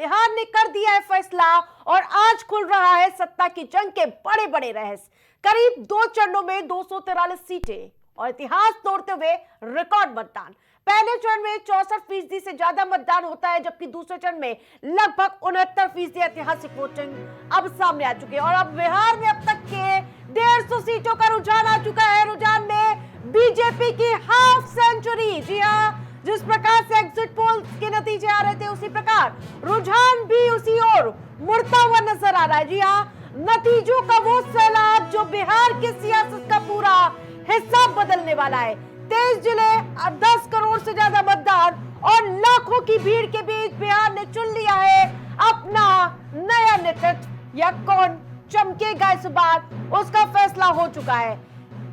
बिहार ने कर दिया है फैसला और आज खुल रहा है सत्ता की जंग के बड़े बड़े रहस्य। करीब 2 चरणों में 243 सीटें और इतिहास तोड़ते हुए रिकॉर्ड मतदान। पहले चरण में 64% से ज्यादा मतदान होता है, जबकि दूसरे चरण में लगभग 69% ऐतिहासिक वोटिंग अब सामने आ चुकी है। और अब बिहार में अब तक के 150 सीटों का रुझान आ चुका है। रुझान में बीजेपी की हाफ सेंचुरी। जी हाँ, जिस प्रकार से एग्जिट पोल के नतीजे आ रहे थे उसी प्रकार रुझान भी उसी ओर मुड़ता हुआ नजर आ रहा है। जी हाँ, नतीजों का वो सैलाब जो बिहार की सियासत का पूरा हिसाब बदलने वाला है। 23 जिले, 10 करोड़ से ज्यादा मतदान और लाखों की भीड़ के बीच बिहार ने चुन लिया है अपना नया नेतृत्व। या कौन चमकेगा इस बार, उसका फैसला हो चुका है।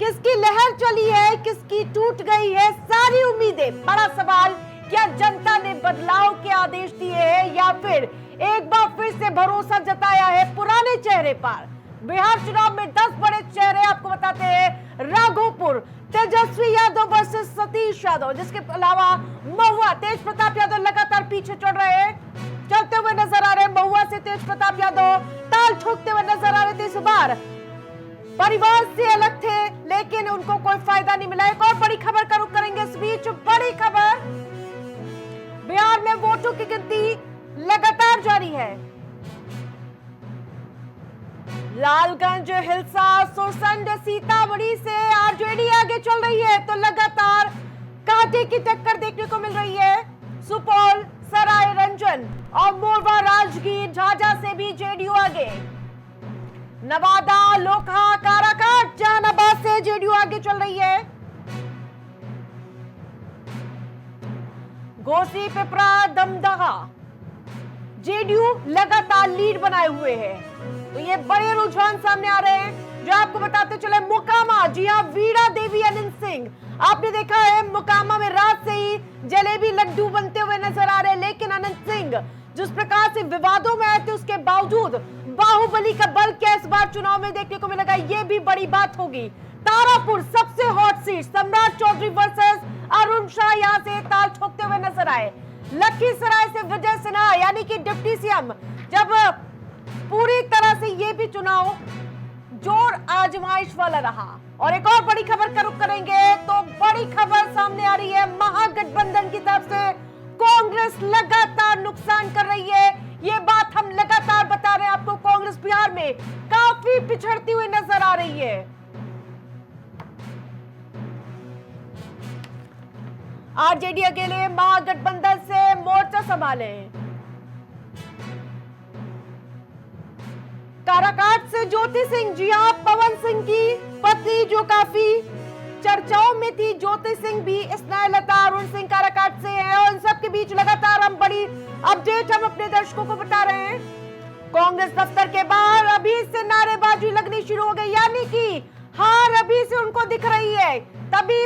किसकी लहर चली है, किसकी टूट गई है सारी उम्मीदें। बड़ा सवाल, क्या जनता ने बदलाव के आदेश दिए हैं या फिर एक बार फिर से भरोसा जताया है पुराने चेहरे पर। बिहार चुनाव में 10 बड़े चेहरे आपको बताते हैं। राघोपुर तेजस्वी यादव वर्सेस सतीश यादव, जिसके अलावा महुआ तेज प्रताप यादव लगातार पीछे चलते हुए नजर आ रहे हैं। महुआ से तेज प्रताप यादव ताल ठोकते हुए नजर आ रहे थे। इस बार परिवार से अलग थे लेकिन उनको कोई फायदा नहीं मिला। एक और बड़ी खबर का रुख करेंगे। इस बीच बड़ी खबर, बिहार में वोटों की गिनती लगातार जारी है। लालगंज, हिलसा, सुरसंड, सीतामढ़ी से आरजेडी आगे चल रही है तो लगातार कांटे की टक्कर देखने को मिल रही है। सुपौल, सरायरंजन और मोरवा, राजगीर, झाझा से भी जेडीयू आगे। नवादा, लोकहा, काराकाट, जहानाबाद से जेडीयू आगे चल रही है। घोसी, पिपरा, दमदहा जेडीयू लगातार लीड बनाए हुए है। तो ये बड़े रुझान सामने आ रहे हैं जो आपको बताते चले। मोकामा, जी हाँ, वीणा देवी, अनंत सिंह, आपने देखा है मोकामा में रात से ही जलेबी लड्डू बनते हुए नजर आ रहे हैं। लेकिन अनंत सिंह जिस प्रकार से विवादों में आए थे उसके बावजूद बाहुबली का बल क्या इस बार चुनाव में देखने को मिलेगा, ये भी बड़ी बात होगी। तारापुर सबसे हॉट सीट, सम्राट चौधरी वर्सेस अरुण शाह यहां से ताल ठोकते हुए नजर आए। लखीसराय से विजय सिन्हा यानी कि डिप्टी सीएम, जब पूरी तरह से ये भी चुनाव जोर आजमाइश वाला रहा। और एक और बड़ी खबर का रुख करेंगे तो बड़ी खबर सामने आ रही है महागठबंधन की तरफ से। कांग्रेस लगातार नुकसान कर रही है, ये बात हम लगातार बता रहे हैं आपको। कांग्रेस बिहार में काफी पिछड़ती हुई नजर आ रही है। आरजेडी अकेले महागठबंधन से मोर्चा संभाले। काराकाट से ज्योति सिंह, जी हां, पवन सिंह की पत्नी जो काफी चर्चाओं में थी। ज्योति सिंह भी स्नेहलता, अरुण सिंह काराकाट से हैं और इन सब के बीच लगातार हम बड़ी अपडेट हम अपने दर्शकों को बता रहे हैं। कांग्रेस दफ्तर के बाहर अभी से नारेबाजी लगनी शुरू हो गई, यानी कि हार अभी से उनको दिख रही है। तभी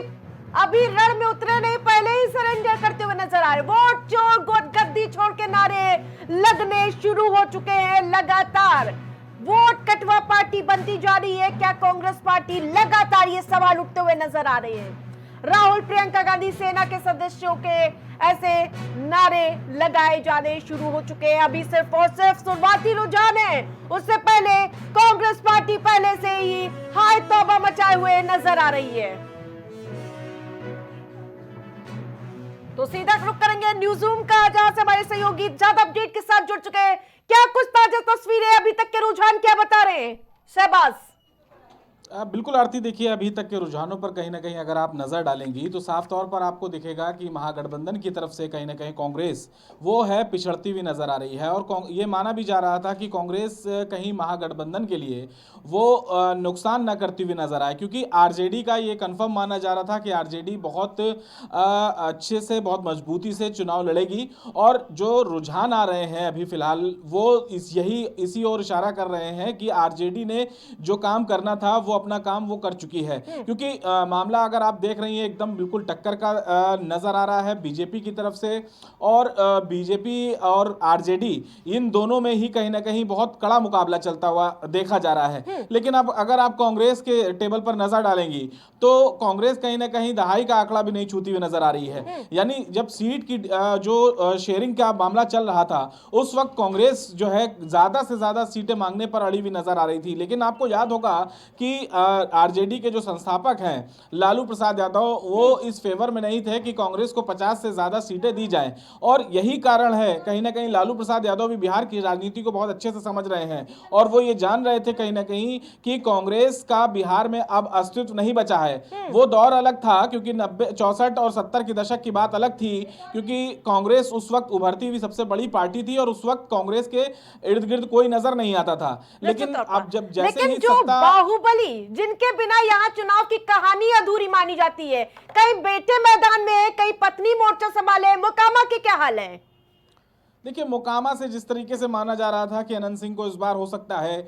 अभी रण में उतरे नहीं, पहले ही सरेंडर करते हुए नजर आ रहे। वोट चोर गद्दी छोड़ के नारे लगने शुरू हो चुके हैं। लगातार वोट कटवा पार्टी बनती जा रही है क्या कांग्रेस पार्टी, लगातार ये सवाल उठते हुए नजर आ रहे हैं। राहुल, प्रियंका गांधी सेना के सदस्यों के ऐसे नारे लगाए जाने शुरू हो चुके हैं। अभी सिर्फ और सिर्फ शुरुआती रुझान है, उससे पहले कांग्रेस पार्टी पहले से ही हाय तौबा मचाए हुए नजर आ रही है। तो सीधा रुख करेंगे न्यूज़रूम का, जहां से हमारे सहयोगी ज्यादा अपडेट के साथ जुड़ चुके हैं। क्या कुछ ताजा तस्वीरें, अभी तक के रुझान क्या बता रहे हैं शहबाज? बिल्कुल आरती, देखिए अभी तक के रुझानों पर कहीं ना कहीं अगर आप नज़र डालेंगी तो साफ तौर पर आपको दिखेगा कि महागठबंधन की तरफ से कहीं ना कहीं कांग्रेस वो है पिछड़ती हुई नज़र आ रही है। और ये माना भी जा रहा था कि कांग्रेस कहीं महागठबंधन के लिए वो नुकसान न करती हुई नज़र आए, क्योंकि आरजेडी का ये कन्फर्म माना जा रहा था कि आरजेडी बहुत अच्छे से, बहुत मजबूती से चुनाव लड़ेगी। और जो रुझान आ रहे हैं अभी फिलहाल वो इसी ओर इशारा कर रहे हैं कि आरजेडी ने जो काम करना था वो अपना काम वो कर चुकी है, क्योंकि मामला अगर आप देख रही हैं एकदम बिल्कुल टक्कर का नजर आ रहा है बीजेपी की तरफ से, और बीजेपी और आरजेडी इन दोनों में ही कहीं ना कहीं बहुत कड़ा मुकाबला चलता हुआ देखा जा रहा है। लेकिन अब अगर आप कांग्रेस के टेबल पर नजर डालेंगी तो कांग्रेस कहीं ना कहीं दहाई का आंकड़ा भी नहीं छूती हुई नजर आ रही है। यानी जब सीट की जो शेयरिंग का मामला चल रहा था उस वक्त कांग्रेस जो है ज्यादा से ज्यादा सीटें मांगने पर अड़ी हुई नजर आ रही थी। लेकिन आपको याद होगा कि आरजेडी के जो संस्थापक हैं लालू प्रसाद यादव, वो इस फेवर में नहीं थे कि कांग्रेस को 50 से ज्यादा सीटें दी जाएं, और यही कारण है कहीं ना कहीं लालू प्रसाद यादव भी बिहार की राजनीति को बहुत अच्छे से समझ रहे हैं, और वो ये जान रहे थे कहीं ना कहीं कि कांग्रेस का बिहार में अब अस्तित्व नहीं बचा है। वो दौर अलग था, क्योंकि 64 और 70 के दशक की बात अलग थी, क्योंकि कांग्रेस उस वक्त उभरती हुई सबसे बड़ी पार्टी थी और उस वक्त कांग्रेस के इर्द गिर्द कोई नजर नहीं आता था। लेकिन अब जब जैसे ही जो बाहुबली जिनके बिना यहाँ चुनाव की कहानी अधूरी मानी जाती है, कहीं बेटे मैदान में है, कहीं पत्नी मोर्चा संभाले, मोकामा के क्या हाल है? देखिए, मोकामा से जिस तरीके से माना जा रहा था कि अनंत सिंह को इस बार हो सकता है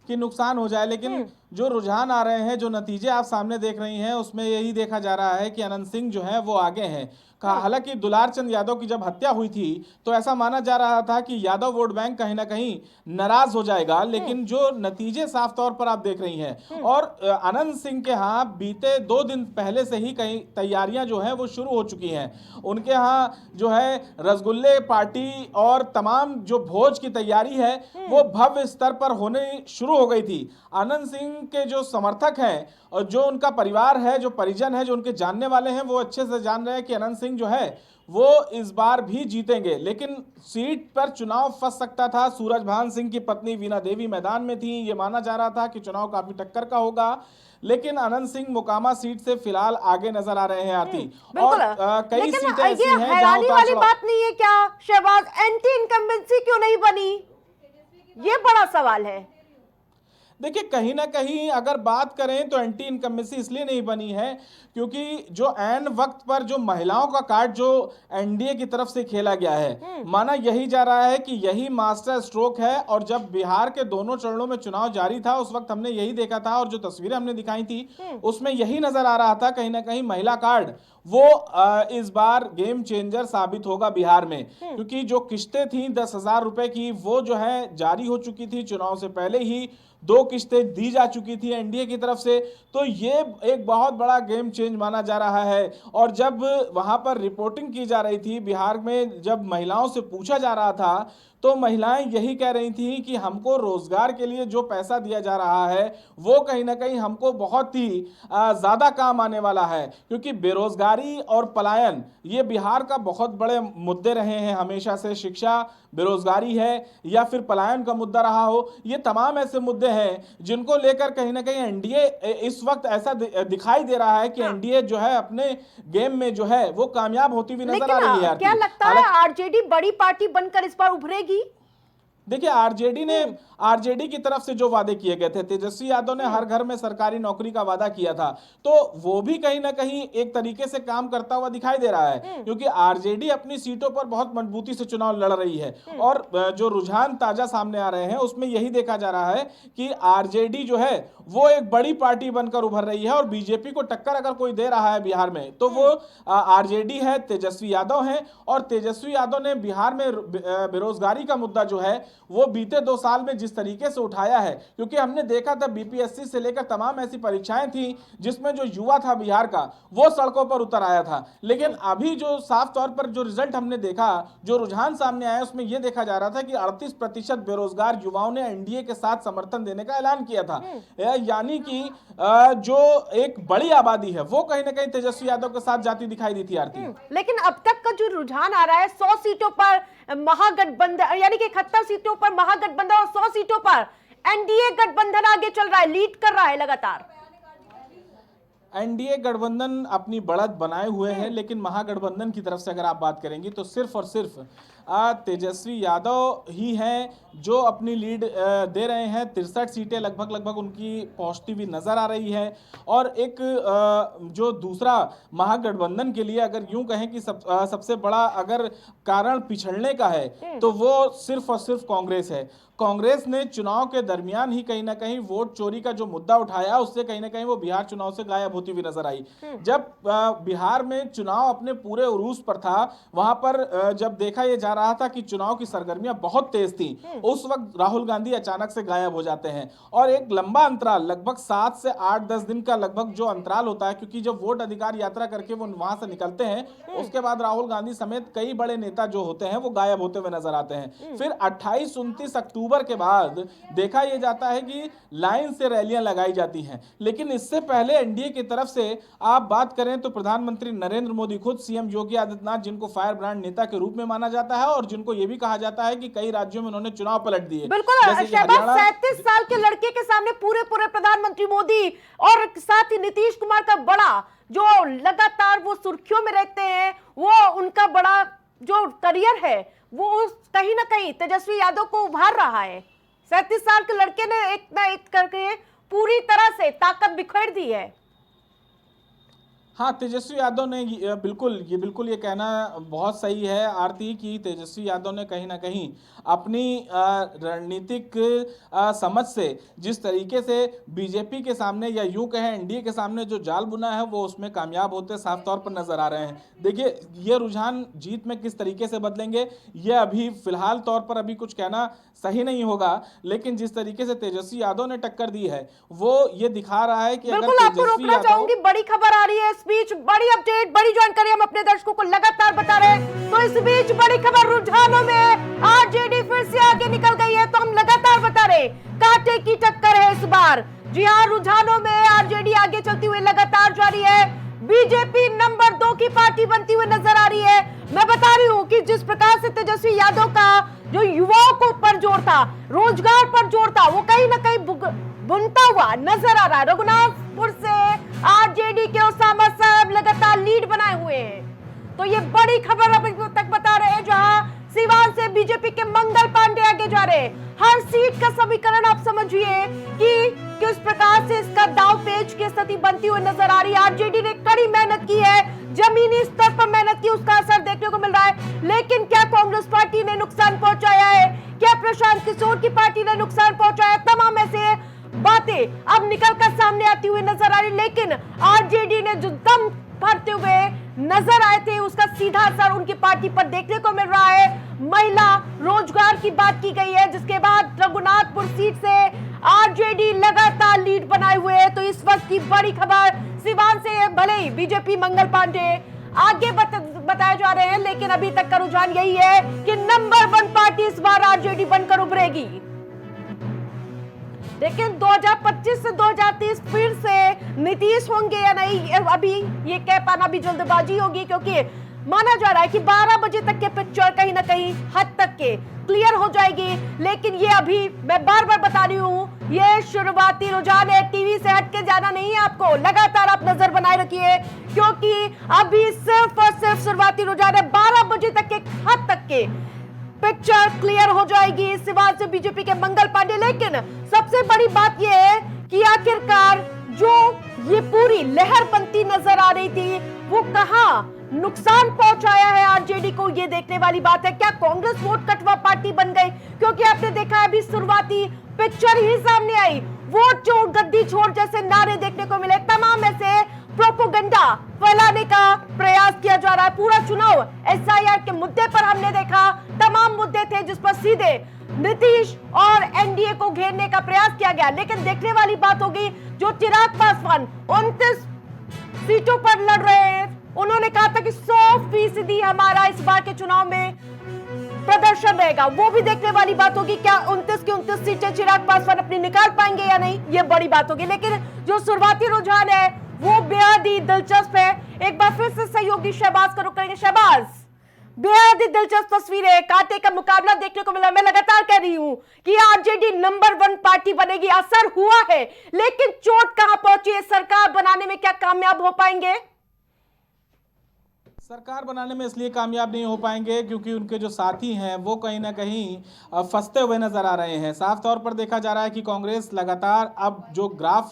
कि नुकसान हो जाए, लेकिन जो रुझान आ रहे हैं, जो नतीजे आप सामने देख रही हैं, उसमें यही देखा जा रहा है कि अनंत सिंह जो है वो आगे हैं। हालांकि दुलार चंद यादव की जब हत्या हुई थी तो ऐसा माना जा रहा था कि यादव वोट बैंक कहीं ना कहीं नाराज हो जाएगा, लेकिन जो नतीजे साफ तौर पर आप देख रही हैं, और अनंत सिंह के यहाँ बीते 2 दिन पहले से ही कई तैयारियां जो हैं वो शुरू हो चुकी हैं। उनके यहाँ जो है रसगुल्ले पार्टी और तमाम जो भोज की तैयारी है वो भव्य स्तर पर होने शुरू हो गई थी। अनंत सिंह के जो समर्थक हैं और जो उनका परिवार है, जो परिजन है, जो उनके जानने वाले हैं, वो अच्छे से जान रहे हैं कि अनंत सिंह जो है वो इस बार भी जीतेंगे। लेकिन सीट पर चुनाव फंस सकता था। सूरजभान सिंह की पत्नी वीणा देवी मैदान में थी, ये माना जा रहा था कि चुनाव काफी टक्कर का होगा, लेकिन अनंत सिंह मोकामा सीट से फिलहाल आगे नजर आ रहे हैं आरती। और कई सीटें ऐसी हैं जहां हैरानी वाली बात नहीं है क्या शहबाज, एंटी इनकम्बेंसी क्यों नहीं बनी, ये बड़ा सवाल है। देखिए, कहीं ना कहीं अगर बात करें तो एंटी इनकम्बेंसी इसलिए नहीं बनी है क्योंकि जो ऐन वक्त पर जो महिलाओं का कार्ड जो एनडीए की तरफ से खेला गया है, माना यही जा रहा है कि यही मास्टर स्ट्रोक है। और जब बिहार के दोनों चरणों में चुनाव जारी था उस वक्त हमने यही देखा था, और जो तस्वीरें हमने दिखाई थी उसमें यही नजर आ रहा था कहीं ना कहीं महिला कार्ड वो इस बार गेम चेंजर साबित होगा बिहार में, क्योंकि जो किस्तें थी 10,000 रुपए की वो जो है जारी हो चुकी थी। चुनाव से पहले ही 2 किस्तें दी जा चुकी थी एनडीए की तरफ से, तो ये एक बहुत बड़ा गेम चेंज माना जा रहा है। और जब वहां पर रिपोर्टिंग की जा रही थी बिहार में, जब महिलाओं से पूछा जा रहा था तो महिलाएं यही कह रही थी कि हमको रोजगार के लिए जो पैसा दिया जा रहा है वो कहीं ना कहीं हमको बहुत ही ज्यादा काम आने वाला है, क्योंकि बेरोजगारी और पलायन ये बिहार का बहुत बड़े मुद्दे रहे हैं हमेशा से। शिक्षा, बेरोजगारी है या फिर पलायन का मुद्दा रहा हो, ये तमाम ऐसे मुद्दे हैं जिनको लेकर कहीं ना कहीं एनडीए इस वक्त ऐसा दिखाई दे रहा है कि एनडीए जो है अपने गेम में जो है वो कामयाब होती हुई नजर आ रही है। क्या लगता है आरजेडी बड़ी पार्टी बनकर इस बार उभरेगी? देखिए, आरजेडी की तरफ से जो वादे किए गए थे, तेजस्वी यादव ने हर घर में सरकारी नौकरी का वादा किया था, तो वो भी कहीं ना कहीं एक तरीके से काम करता हुआ दिखाई दे रहा है, क्योंकि आरजेडी अपनी सीटों पर बहुत मजबूती से चुनाव लड़ रही है। और जो रुझान ताजा सामने आ रहे हैं उसमें यही देखा जा रहा है कि आरजेडी जो है वो एक बड़ी पार्टी बनकर उभर रही है, और बीजेपी को टक्कर अगर कोई दे रहा है बिहार में तो वो आरजेडी है, तेजस्वी यादव है। और तेजस्वी यादव ने बिहार में बेरोजगारी का मुद्दा जो है वो बीते 2 साल में जिस तरीके से उठाया है, क्योंकि हमने देखा था बीपीएससी से लेकर तमाम ऐसी परीक्षाएं थी जिसमें जो युवा था बिहार का वो सड़कों पर उतर आया था। लेकिन अभी जो साफ तौर पर जो रिजल्ट हमने देखा, जो रुझान सामने आया, उसमें यह देखा जा रहा था कि 38% बेरोजगार युवाओं ने एनडीए के साथ समर्थन देने का ऐलान किया था। यानी कि जो एक बड़ी आबादी है वो कहीं ना कहीं तेजस्वी यादव के साथ जाती दिखाई दी थी आरती। लेकिन अब तक का जो रुझान आ रहा है 100 सीटों पर महागठबंधन, यानी कि 71 सीटों पर महागठबंधन और 100 सीटों पर एनडीए गठबंधन आगे चल रहा है, लीड कर रहा है लगातार। एनडीए गठबंधन अपनी बढ़त बनाए हुए है, लेकिन महागठबंधन की तरफ से अगर आप बात करेंगी तो सिर्फ और सिर्फ तेजस्वी यादव ही हैं जो अपनी लीड दे रहे हैं। 63 सीटें लगभग उनकी पहुंचती हुई नजर आ रही है। और एक जो दूसरा महागठबंधन के लिए अगर यूं कहें कि सबसे बड़ा अगर कारण पिछड़ने का है तो वो सिर्फ और सिर्फ कांग्रेस है। कांग्रेस ने चुनाव के दरमियान ही कहीं ना कहीं वोट चोरी का जो मुद्दा उठाया, उससे कहीं ना कहीं वो बिहार चुनाव से गायब होती हुई नजर आई। जब बिहार में चुनाव अपने पूरे उरूज पर था, वहां पर जब देखा यह जा रहा था कि चुनाव की सरगर्मियां बहुत तेज थी, उस वक्त राहुल गांधी अचानक से गायब हो जाते हैं। और एक लंबा अंतराल, लगभग 7 से 8-10 दिन का लगभग जो अंतराल होता है, क्योंकि जब वोट अधिकार यात्रा करके वो वहां से निकलते हैं, उसके बाद राहुल गांधी समेत कई बड़े नेता जो होते हैं वो गायब होते हुए नजर आते हैं। फिर 28-29 अक्टूबर के बाद देखा यह जाता है कि लाइन से रैलियां लगाई जाती हैं। लेकिन इससे पहले एनडीए की तरफ से आप बात करें तो प्रधानमंत्री नरेंद्र मोदी, खुद सीएम योगी आदित्यनाथ, जिनको फायर ब्रांड नेता के रूप में माना जाता है और जिनको यह भी कहा जाता है कि कई राज्यों में उन्होंने चुनाव पलट दिए। बिल्कुल, शहबाज 37 साल के लड़के के सामने पूरे प्रधानमंत्री मोदी और साथ ही नीतीश कुमार का बड़ा जो लगातार वो सुर्खियों में रहते हैं, वो उनका बड़ा जो करियर है वो कहीं ना कहीं तेजस्वी यादव को उभार रहा है। 37 साल के लड़के ने एक ना एक करके पूरी तरह से ताकत बिखेर दी है। हाँ, तेजस्वी यादव ने बिल्कुल ये कहना बहुत सही है आरती, कि तेजस्वी यादव ने कहीं ना कहीं अपनी रणनीतिक समझ से जिस तरीके से बीजेपी के सामने या यूं कहें एनडीए के सामने जो जाल बुना है, वो उसमें कामयाब होते साफ तौर पर नजर आ रहे हैं। देखिए, ये रुझान जीत में किस तरीके से बदलेंगे, ये अभी फिलहाल तौर पर अभी कुछ कहना सही नहीं होगा, लेकिन जिस तरीके से तेजस्वी यादव ने टक्कर दी है, वो ये दिखा रहा है कि बिल्कुल आपको रोकना चाहूंगी, बड़ी खबर आ रही है इस बीच, बड़ी अपडेट, बड़ी जानकारी हम अपने दर्शकों को लगातार बता रहे हैं। तो इस बीच बड़ी खबर, रुझानों में आरजेडी फिर से आगे निकल गई है, तो हम लगातार बता रहे कांटे की टक्कर है इस बार। जी हां, रुझानों में आरजेडी आगे चलती हुई लगातार जारी है। बीजेपी नंबर 2 की पार्टी बनती हुई नजर आ रही है। मैं बता रही हूं कि जिस प्रकार से तेजस्वी यादव का जो युवाओं को पर जोर था, रोजगार पर जोर था, वो कहीं ना कहीं बुनता हुआ नजर आ रहा है। रघुनाथपुर से आरजेडी के ओसामा साहब लगातार लीड बनाए हुए हैं। तो ये बड़ी खबर अभी तक बता रहे हैं, जहां सीवान से बीजेपी के मंगल पांडे आगे जा रहे हैं। हर सीट का समीकरण आप समझिए कि किस प्रकार से इसका दाव पेच की स्थिति बनती हुई नजर आ रही है। आरजेडी ने कड़ी मेहनत की है, जमीनी स्तर पर मेहनत की, उसका असर देखने को मिल रहा है। लेकिन क्या कांग्रेस पार्टी ने नुकसान पहुंचाया है? क्या प्रशांत किशोर की पार्टी ने नुकसान पहुंचाया? तमाम ऐसे बातें अब निकलकर सामने आती हुई नजर आ रही। लेकिन आरजेडी ने जो दम भरते हुए नजर आए थे, उसका सीधा असर उनकी पार्टी पर देखने को मिल रहा है। महिला रोजगार की बात की गई है, जिसके बाद रघुनाथपुर सीट से आरजेडी लगातार लीड बनाए हुए है। तो इस वक्त की बड़ी खबर, सिवान से भले ही बीजेपी मंगल पांडे आगे बताए जा रहे हैं, लेकिन अभी तक का रुझान यही है कि नंबर 1 पार्टी इस बार आरजेडी बनकर उभरेगी। लेकिन 2025 से 2030 फिर से नीतीश होंगे या नहीं, अभी ये कह पाना भी जल्दबाजी होगी, क्योंकि माना जा रहा है कि 12 बजे तक के पिक्चर कहीं ना कहीं हद तक के क्लियर हो जाएगी। लेकिन ये अभी मैं बार बार बता रही हूँ, ये शुरुआती रुझान है, टीवी से हट के जाना नहीं है आपको, लगातार आप नजर बनाए रखिए, क्योंकि अभी सिर्फ और सिर्फ शुरुआती रुझान है। 12 बजे तक के हद तक के पिक्चर क्लियर हो जाएगी सिवान से बीजेपी के मंगल पांडे। लेकिन सबसे बड़ी बात यह है कि आखिरकार जो ये पूरी लहर बनती नजर आ रही थी, वो कहां नुकसान पहुंचाया है आरजेडी को, ये देखने वाली बात है। क्या कांग्रेस वोट कटवा पार्टी बन गई? क्योंकि आपने देखा है अभी शुरुआती पिक्चर ही सामने आई, वोट छोड़ गद्दी छोड़ जैसे नारे देखने को मिले। तमाम ऐसे प्रोपोगंडा फैलाने का प्रयास किया जा रहा है। पूरा चुनाव एसआईआर के मुद्दे पर हमने देखा, तमाम मुद्दे थे जिस पर सीधे नीतीश और एनडीए को घेरने का प्रयास किया गया। लेकिन देखने वाली बात होगी, जो चिराग पासवान 29 सीटों पर लड़ रहे हैं, उन्होंने कहा था कि 100% हमारा इस बार के चुनाव में प्रदर्शन रहेगा, वो भी देखने वाली बात होगी। क्या 29 की 29 सीटें चिराग पासवान अपनी निकाल पाएंगे या नहीं, ये बड़ी बात होगी। लेकिन जो शुरुआती रुझान है वो बेहद ही दिलचस्प है। एक बार फिर से सहयोगी शहबाज का रुख करेंगे। शहबाज, बेहद ही दिलचस्प तस्वीरें, कांटे का मुकाबला देखने को मिला। मैं लगातार कह रही हूं कि आरजेडी नंबर 1 पार्टी बनेगी, असर हुआ है, लेकिन चोट कहां पहुंची है? सरकार बनाने में क्या कामयाब हो पाएंगे? सरकार बनाने में इसलिए कामयाब नहीं हो पाएंगे क्योंकि उनके जो साथी हैं वो कहीं ना कहीं फंसते हुए नजर आ रहे हैं। साफ तौर पर देखा जा रहा है कि कांग्रेस लगातार अब जो ग्राफ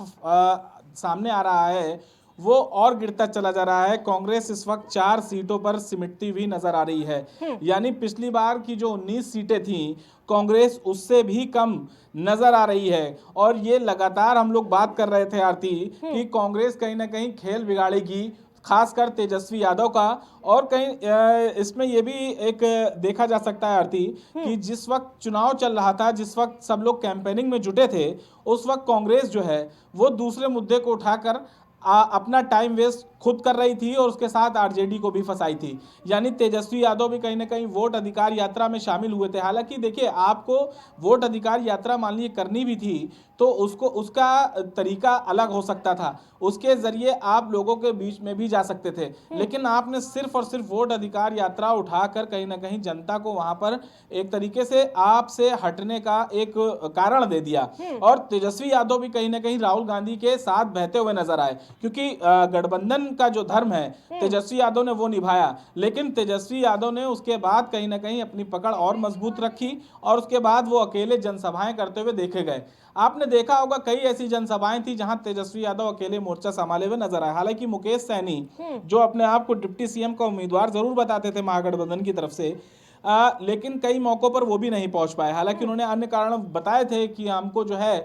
सामने आ रहा है वो और गिरता चला जा रहा है। कांग्रेस इस वक्त 4 सीटों पर सिमटती हुई नजर आ रही है। यानी पिछली बार की जो 19 सीटें थीं, कांग्रेस उससे भी कम नजर आ रही है। और ये लगातार हम लोग बात कर रहे थे आरती कि कांग्रेस कहीं ना कहीं खेल बिगाड़ेगी, खासकर तेजस्वी यादव का। और कहीं इसमें यह भी एक देखा जा सकता है आरती कि जिस वक्त चुनाव चल रहा था, जिस वक्त सब लोग कैंपेनिंग में जुटे थे, उस वक्त कांग्रेस जो है वो दूसरे मुद्दे को उठाकर अपना टाइम वेस्ट खुद कर रही थी और उसके साथ आरजेडी को भी फंसाई थी। यानी तेजस्वी यादव भी कहीं ना कहीं वोट अधिकार यात्रा में शामिल हुए थे। हालांकि देखिए, आपको वोट अधिकार यात्रा मान लीजिए करनी भी थी तो उसका तरीका अलग हो सकता था, उसके जरिए आप लोगों के बीच में भी जा सकते थे। लेकिन आपने सिर्फ और सिर्फ वोट अधिकार यात्रा उठाकर कहीं ना कहीं जनता को वहां पर एक तरीके से आपसे हटने का एक कारण दे दिया। और तेजस्वी यादव भी कहीं ना कहीं राहुल गांधी के साथ बहते हुए नजर आए, क्योंकि गठबंधन का जो धर्म है तेजस्वी यादव ने वो निभाया। लेकिन तेजस्वी यादव ने उसके बाद कहीं ना कहीं अपनी पकड़ और मजबूत रखी और उसके बाद वो अकेले जनसभाएं करते हुए देखे गए। आपने देखा होगा कई ऐसी जनसभाएं थी जहां तेजस्वी यादव अकेले मोर्चा संभाले हुए नजर आए। हालांकि मुकेश सहनी, जो अपने आप को डिप्टी सीएम का उम्मीदवार जरूर बताते थे महागठबंधन की तरफ से, लेकिन कई मौकों पर वो भी नहीं पहुंच पाए। हालांकि उन्होंने अन्य कारण बताए थे कि हमको जो है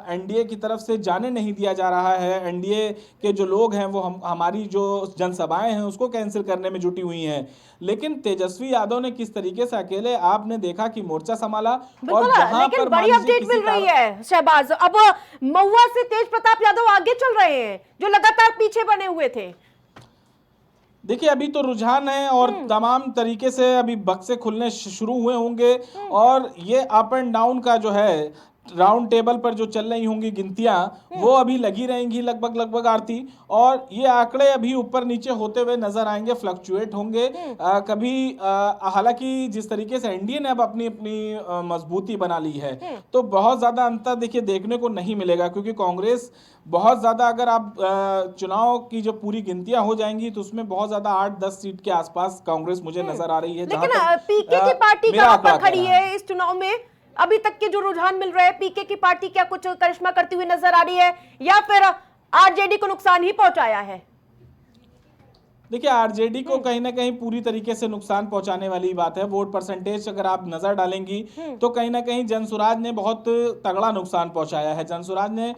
एनडीए की तरफ से जाने नहीं दिया जा रहा है, एनडीए के जो लोग हैं वो हमारी जो जनसभाएं हैं उसको कैंसिल करने में जुटी हुई हैं। लेकिन तेजस्वी यादव ने किस तरीके से अकेले आपने देखा कि मोर्चा संभाला। और जहां लेकिन पर बड़ी अपडेट मिल रही है शहबाज, अब महुआ से तेज प्रताप यादव आगे चल रहे हैं जो लगातार पीछे बने हुए थे। देखिए, अभी तो रुझान है और तमाम तरीके से अभी बक्से खुलने शुरू हुए होंगे और ये अप एंड डाउन का जो है राउंड टेबल पर जो चल रही होंगी गिनतियां, वो अभी लगी रहेंगी लगभग आरती। और ये आंकड़े अभी ऊपर नीचे होते हुए नजर आएंगे, फ्लक्चुएट होंगे कभी। हालांकि जिस तरीके से एनडीए ने अब अपनी मजबूती बना ली है तो बहुत ज्यादा अंतर देखिए देखने को नहीं मिलेगा, क्योंकि कांग्रेस बहुत ज्यादा, अगर आप चुनाव की जो पूरी गिनतियां हो जाएंगी तो उसमें बहुत ज्यादा 8-10 सीट के आसपास कांग्रेस मुझे नजर आ रही है। लेकिन पीके की पार्टी कहां पर खड़ी है इस चुनाव में? अभी तक के जो रुझान मिल रहे हैं, पीके की पार्टी क्या कुछ करिश्मा करती हुई नजर आ रही है या फिर आरजेडी को नुकसान ही पहुंचाया है? देखिए, आरजेडी को कहीं ना कहीं पूरी तरीके से नुकसान पहुंचाने वाली बात है। वोट परसेंटेज अगर आप नजर डालेंगी तो कहीं ना कहीं जनसुराज ने बहुत तगड़ा नुकसान पहुंचाया है। जनसुराज ने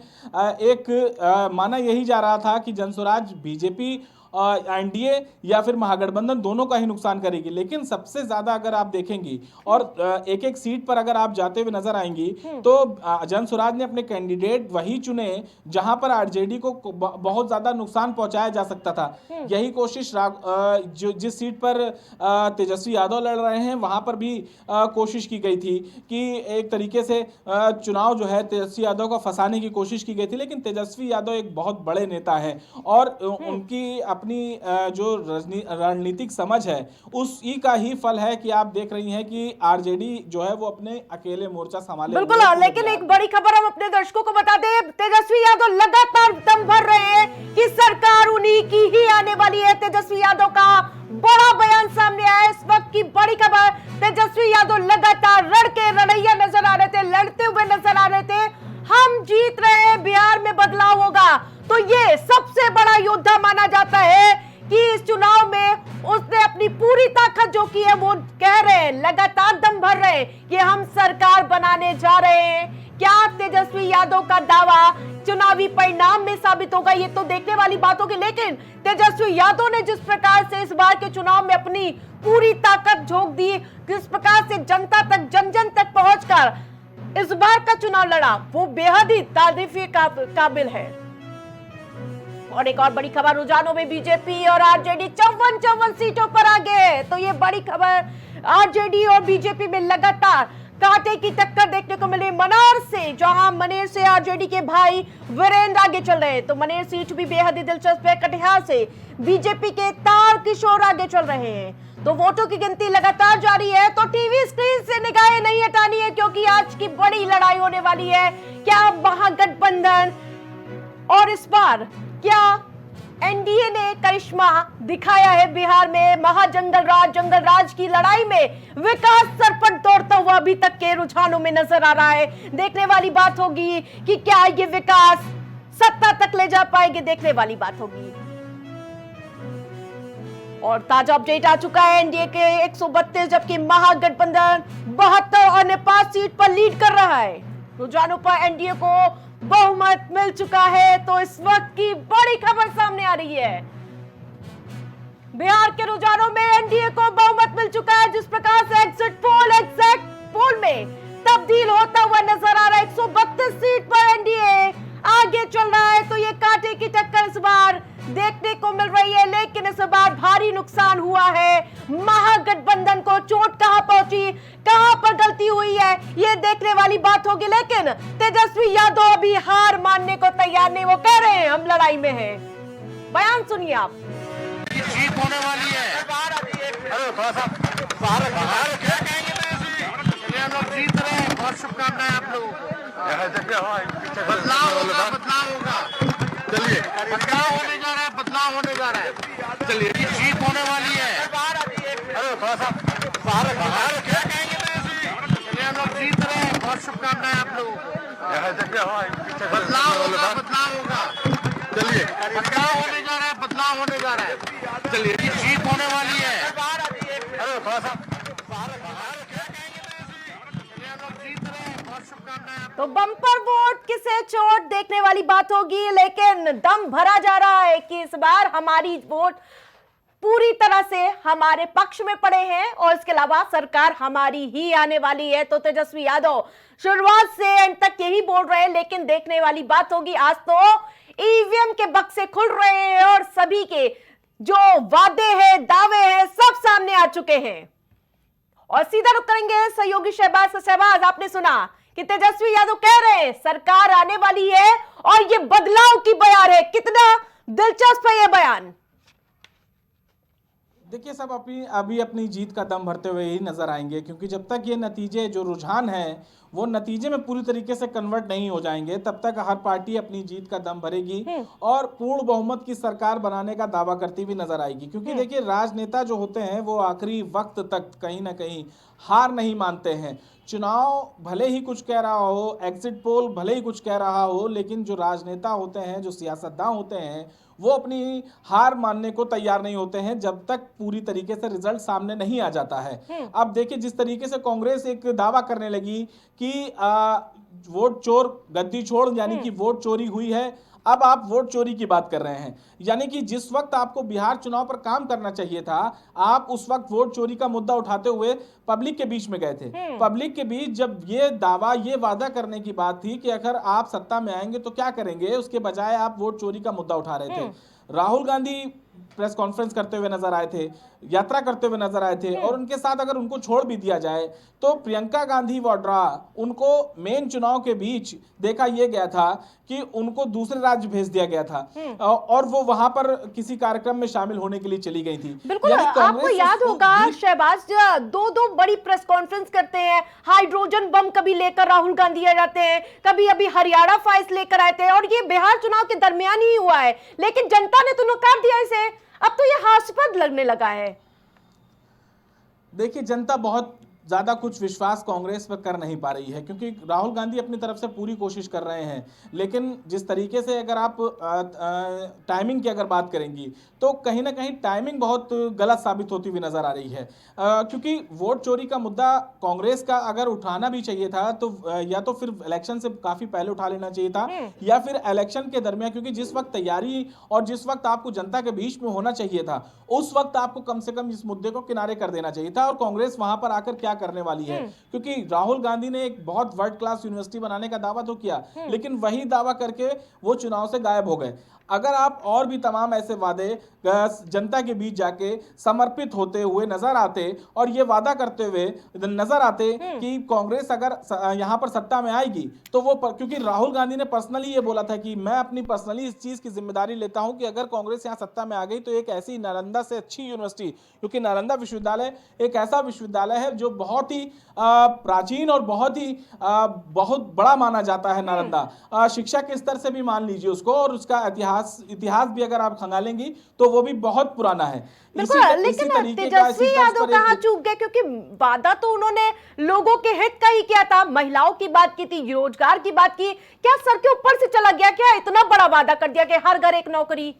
माना यही जा रहा था कि जनसुराज बीजेपी एनडीए या फिर महागठबंधन दोनों का ही नुकसान करेगी। लेकिन सबसे ज्यादा अगर आप देखेंगी और एक एक सीट पर अगर आप जाते हुए नजर आएंगी तो जनसुराज ने अपने कैंडिडेट वही चुने जहां पर आरजेडी को बहुत ज्यादा नुकसान पहुंचाया जा सकता था। यही कोशिश जिस सीट पर तेजस्वी यादव लड़ रहे हैं वहां पर भी कोशिश की गई थी कि एक तरीके से चुनाव जो है तेजस्वी यादव को फंसाने की कोशिश की गई थी। लेकिन तेजस्वी यादव एक बहुत बड़े नेता है और उनकी अपनी जो रणनीतिक समझ है उसी का ही फल है कि आप देख रही हैं कि आरजेडी जो है वो अपने अकेले मोर्चा संभाले। बिल्कुल, लेकिन एक बड़ी खबर हम अपने दर्शकों को बता दें, तेजस्वी यादव लगातार दम भर रहे हैं कि सरकार उन्हीं की ही आने वाली है। तेजस्वी यादव का बड़ा बयान सामने आया इस वक्त की बड़ी खबर। तेजस्वी यादव लगातार रड़ैया नजर आ रहे थे, लड़ते हुए नजर आ रहे थे। हम जीत रहे हैं, बिहार में बदलाव होगा। तो ये सबसे बड़ा योद्धा माना जाता है कि इस चुनाव में उसने अपनी पूरी ताकत जो की है वो कह रहे हैं, लगातार दम भर रहे हैं कि हम सरकार बनाने जा रहे हैं। क्या तेजस्वी यादव का दावा चुनावी परिणाम में साबित होगा, ये तो देखने वाली बात होगी। लेकिन तेजस्वी यादव ने जिस प्रकार से इस बार के चुनाव में अपनी पूरी ताकत झोंक दी, किस प्रकार से जनता तक, जन जन तक पहुंचकर इस बार का चुनाव लड़ा, वो बेहद ही तारीफ काबिल है। और एक और बड़ी खबर, रुझानों में बीजेपी और आरजेडी 54 सीटों पर आगे। तो ये बड़ी खबर, आरजेडी और बीजेपी में लगातार कांटे की टक्कर देखने को मिली। मनेर से, जहां मनेर से आरजेडी के भाई वीरेंद्र आगे चल रहे हैं, तो मनेर सीट भी बेहद ही दिलचस्प है। कटिहार से बीजेपी के तार किशोर आगे चल रहे हैं। तो वोटों की गिनती लगातार जारी है। तो टीवी स्क्रीन से निगाहें नहीं हटानी है, क्योंकि आज की बड़ी लड़ाई होने वाली है। क्या महागठबंधन और इस बार क्या एनडीए ने करिश्मा दिखाया है बिहार में? जंगल राज की लड़ाई में विकास सरपट दौड़ता हुआ अभी तक के रुझानों में नजर आ रहा है। देखने वाली बात होगी कि क्या ये विकास सत्ता तक ले जा पाएंगे, देखने वाली बात होगी। और ताजा अपडेट आ चुका है, एनडीए के 132 जबकि महागठबंधन 72 और 5 सीट पर लीड कर रहा है। रुझानों पर एनडीए को बहुमत मिल चुका है। तो इस वक्त की बड़ी खबर सामने आ रही है, बिहार के रुझानों में एनडीए को बहुमत मिल चुका है। जिस प्रकार से एग्जिट पोल में तब्दील होता हुआ नजर आ रहा है, 132 सीट पर एनडीए आगे चल रहा है। तो ये कांटे की टक्कर इस बार देखने को मिल रही है, लेकिन इस बार भारी नुकसान हुआ है। महागठबंधन को चोट कहां पहुंची, कहां पर गलती हुई है, ये देखने वाली बात होगी। लेकिन तेजस्वी यादव अभी हार मानने को तैयार नहीं, वो कह रहे हैं हम लड़ाई में हैं। बयान सुनिए आप। जीत होने वाली है। अरे थोड़ा सा बाहर क्या कहेंगे, हम लोग जीत रहे हैं। बहुत शुभकामनाएं आप लोगों को। बदलाव होगा। चलिए, बदलाव होने जा रहा है, बदलाव होने जा रहा है। चलिए, जीत होने वाली है। अरे थोड़ा सा बाहर क्या कहेंगे, हम लोग जीत रहे हैं। बहुत शुभकामनाएं आप लोगों को। बदलाव होगा। चलिए, बदलाव होने जा रहा है, बदलाव होने जा रहा है। चलिए, जीत होने वाली है। अरे थोड़ा सा बाहर क्या कहेंगे, हम लोग जीत रहे हैं। बहुत शुभकामनाएं। तो बम्पर वोट किसे चोट, देखने वाली बात होगी। लेकिन दम भरा जा रहा है कि इस बार हमारी वोट पूरी तरह से हमारे पक्ष में पड़े हैं और इसके अलावा सरकार हमारी ही आने वाली है। तो तेजस्वी यादव शुरुआत से एंड तक यही बोल रहे हैं, लेकिन देखने वाली बात होगी। आज तो ईवीएम के बक्से खुल रहे हैं और सभी के जो वादे हैं, दावे हैं, सब सामने आ चुके हैं। और सीधा रुक करेंगे सहयोगी शहबाज से। शहबाज, आपने सुना कि तेजस्वी यादव कह रहे हैं सरकार आने वाली है और ये बदलाव की बयान है। कितना दिलचस्प है ये बयान। देखिए, सब अभी अपनी जीत का दम भरते हुए ही नजर आएंगे, क्योंकि जब तक ये नतीजे जो रुझान है वो नतीजे में पूरी तरीके से कन्वर्ट नहीं हो जाएंगे, तब तक हर पार्टी अपनी जीत का दम भरेगी और पूर्ण बहुमत की सरकार बनाने का दावा करती हुई नजर आएगी। क्योंकि देखिए, राजनेता जो होते हैं वो आखिरी वक्त तक कहीं ना कहीं हार नहीं मानते हैं। चुनाव भले ही कुछ कह रहा हो, एग्जिट पोल भले ही कुछ कह रहा हो, लेकिन जो राजनेता होते हैं, जो सियासतदान होते हैं, वो अपनी हार मानने को तैयार नहीं होते हैं जब तक पूरी तरीके से रिजल्ट सामने नहीं आ जाता है। अब देखिए, जिस तरीके से कांग्रेस एक दावा करने लगी कि वोट चोर गद्दी छोड़, यानी कि वोट चोरी हुई है, अब आप वोट चोरी की बात कर रहे हैं। यानी कि जिस वक्त आपको बिहार चुनाव पर काम करना चाहिए था, आप उस वक्त वोट चोरी का मुद्दा उठाते हुए पब्लिक के बीच में गए थे। पब्लिक के बीच जब ये दावा, ये वादा करने की बात थी कि अगर आप सत्ता में आएंगे तो क्या करेंगे, उसके बजाय आप वोट चोरी का मुद्दा उठा रहे थे। राहुल गांधी प्रेस कॉन्फ्रेंस करते हुए नजर आए थे, यात्रा करते हुए नजर आए थे, और उनके साथ अगर उनको छोड़ भी दिया जाए तो प्रियंका गांधी वाड्रा, उनको मेन चुनाव के बीच देखा यह गया था कि उनको दूसरे राज्य भेज दिया गया था और वो वहां पर किसी कार्यक्रम में शामिल होने के लिए चली गई थी। बिल्कुल, आपको याद होगा शहबाज, दो बड़ी प्रेस कॉन्फ्रेंस करते हैं, हाइड्रोजन बम कभी लेकर राहुल गांधी आ जाते हैं, कभी अभी हरियाणा फाइल्स लेकर आए थे, और ये बिहार चुनाव के दरमियान ही हुआ है। लेकिन जनता ने तो नकार दिया इसे। अब तो ये हास्यास्पद लगने लगा है। देखिए, जनता बहुत ज़्यादा कुछ विश्वास कांग्रेस पर कर नहीं पा रही है, क्योंकि राहुल गांधी अपनी तरफ से पूरी कोशिश कर रहे हैं, लेकिन जिस तरीके से अगर आप टाइमिंग की अगर बात करेंगी तो कहीं ना कहीं टाइमिंग बहुत गलत साबित होती हुई नजर आ रही है। क्योंकि वोट चोरी का मुद्दा कांग्रेस का अगर उठाना भी चाहिए था तो या तो फिर इलेक्शन से काफी पहले उठा लेना चाहिए था, या फिर इलेक्शन के दरमियान, क्योंकि जिस वक्त तैयारी और जिस वक्त आपको जनता के बीच में होना चाहिए था, उस वक्त आपको कम से कम इस मुद्दे को किनारे कर देना चाहिए था। और कांग्रेस वहां पर आकर क्या करने वाली है, क्योंकि राहुल गांधी ने एक बहुत वर्ल्ड क्लास यूनिवर्सिटी बनाने का दावा तो किया, लेकिन वही दावा करके वो चुनाव से गायब हो गए। अगर आप और भी तमाम ऐसे वादे जनता के बीच जाके समर्पित होते हुए नजर आते और ये वादा करते हुए नजर आते कि कांग्रेस अगर यहां पर सत्ता में आएगी तो वो क्योंकि राहुल गांधी ने पर्सनली ये बोला था कि मैं अपनी पर्सनली इस चीज की जिम्मेदारी लेता हूं कि अगर कांग्रेस यहां सत्ता में आ गई तो एक ऐसी नालंदा से अच्छी यूनिवर्सिटी, क्योंकि नालंदा विश्वविद्यालय एक ऐसा विश्वविद्यालय है जो बहुत ही प्राचीन और बहुत बड़ा माना जाता है। नालंदा शिक्षा के स्तर से भी मान लीजिए उसको, और उसका इतिहास इतिहास भी अगर आप खंगालेंगी तो वो भी बहुत पुराना है। बिल्कुल, लेकिन तरीके का तेजस्वी इसी तर्ज यादव पर एक- कहाँ चूक गए, क्योंकि वादा तो उन्होंने लोगों के हित का ही किया था, महिलाओं की बात की थी, रोजगार की बात की। क्या सर के ऊपर से चला गया, क्या इतना बड़ा वादा कर दिया कि हर घर एक नौकरी?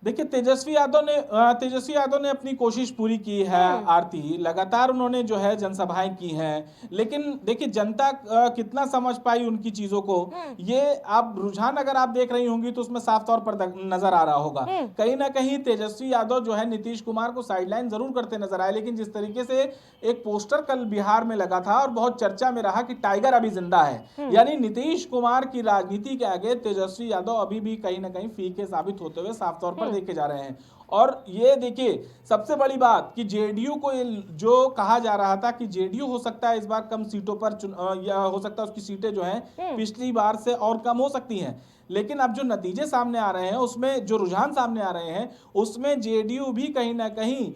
देखिए तेजस्वी यादव ने अपनी कोशिश पूरी की है आरती, लगातार उन्होंने जो है जनसभाएं की हैं, लेकिन देखिए जनता कितना समझ पाई उनकी चीजों को, ये आप रुझान अगर आप देख रही होंगी तो उसमें साफ तौर पर नजर आ रहा होगा। कहीं ना कहीं तेजस्वी यादव जो है नीतीश कुमार को साइडलाइन जरूर करते नजर आए, लेकिन जिस तरीके से एक पोस्टर कल बिहार में लगा था और बहुत चर्चा में रहा कि टाइगर अभी जिंदा है, यानी नीतीश कुमार की राजनीति के आगे तेजस्वी यादव अभी भी कहीं ना कहीं फीके साबित होते हुए साफ तौर पर देखे जा रहे हैं। और ये देखिए सबसे बड़ी बात कि जेडीयू को जो कहा जा रहा था कि जेडीयू हो सकता है इस बार कम सीटों पर या हो सकता है उसकी सीटें जो हैं पिछली बार से और कम हो सकती हैं, लेकिन अब जो नतीजे सामने आ रहे हैं उसमें जो रुझान सामने आ रहे हैं उसमें जेडीयू भी कहीं ना कहीं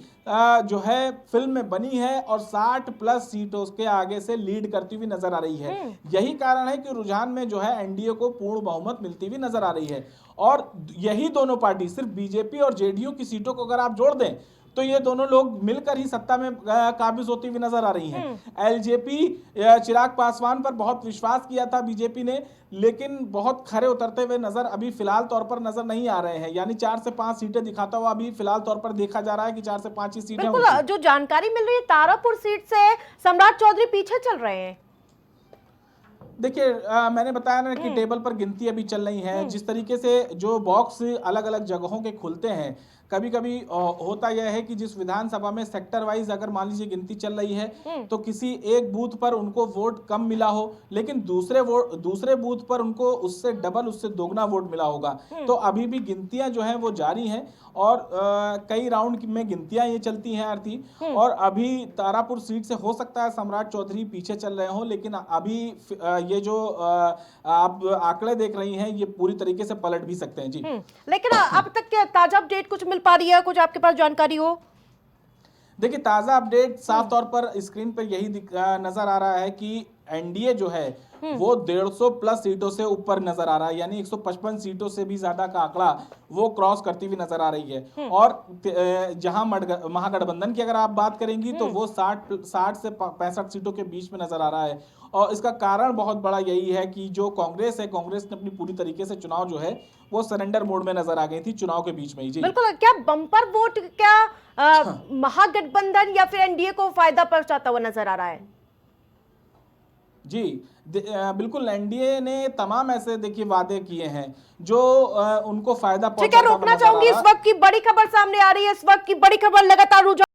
जो है फिल्म में बनी है और 60+ सीटों के आगे से लीड करती हुई नजर आ रही है। यही कारण है कि रुझान में जो है एनडीए को पूर्ण बहुमत मिलती हुई नजर आ रही है। और यही दोनों पार्टी, सिर्फ बीजेपी और जेडीयू की सीटों को अगर आप जोड़ दें तो ये दोनों लोग मिलकर ही सत्ता में काबिज होती हुई नजर आ रही हैं। एलजेपी चिराग पासवान पर बहुत विश्वास किया था बीजेपी ने, लेकिन बहुत खरे उतरते हुए नजर अभी फिलहाल तौर पर नजर नहीं आ रहे हैं, यानी 4 से 5 सीटें दिखाता हुआ अभी फिलहाल तौर पर देखा जा रहा है कि 4 से 5 ही सीटें बिल्कुल, होंगी। जो जानकारी मिल रही है तारापुर सीट से सम्राट चौधरी पीछे चल रहे हैं। देखिए मैंने बताया ना कि टेबल पर गिनती अभी चल रही है, जिस तरीके से जो बॉक्स अलग अलग जगहों के खुलते हैं, कभी कभी होता यह है कि जिस विधानसभा में सेक्टर वाइज अगर मान लीजिए गिनती चल रही है तो किसी एक बूथ पर उनको वोट कम मिला हो, लेकिन दूसरे बूथ पर उनको उससे डबल, उससे दोगुना वोट मिला होगा। तो अभी भी गिनतियां जो हैं वो जारी हैं और कई राउंड में गिनतियां ये चलती हैं आरती। और अभी तारापुर सीट से हो सकता है सम्राट चौधरी पीछे चल रहे हो, लेकिन अभी ये जो आप आंकड़े देख रही हैं ये पूरी तरीके से पलट भी सकते हैं जी। लेकिन अब तक क्या ताजा अपडेट कुछ मिल पा रही है, कुछ आपके पास जानकारी हो? देखिए ताजा अपडेट साफ तौर पर स्क्रीन पर यही नजर आ रहा है कि एनडीए जो है वो 150+ सीटों से ऊपर नजर आ रहा है, यानी 155 सीटों से भी ज्यादा का आंकड़ा वो क्रॉस करती हुई नजर आ रही है। और जहां महागठबंधन की अगर आप बात करेंगी तो वो 60 से 65 सीटों के बीच में नजर आ रहा है। और इसका कारण बहुत बड़ा यही है कि जो कांग्रेस है, कांग्रेस ने अपनी पूरी तरीके से चुनाव जो है वो सरेंडर मोड में नजर आ गई थी चुनाव के बीच में ही जी। बिल्कुल, क्या बम्पर वोट क्या महागठबंधन या फिर एनडीए को फायदा पहुंचाता हुआ नजर आ रहा है? जी बिल्कुल, एनडीए ने तमाम ऐसे देखिए वादे किए हैं जो उनको फायदा ठीक है, रोकना चाहूंगी। इस वक्त की बड़ी खबर सामने आ रही है, इस वक्त की बड़ी खबर लगातार रुझान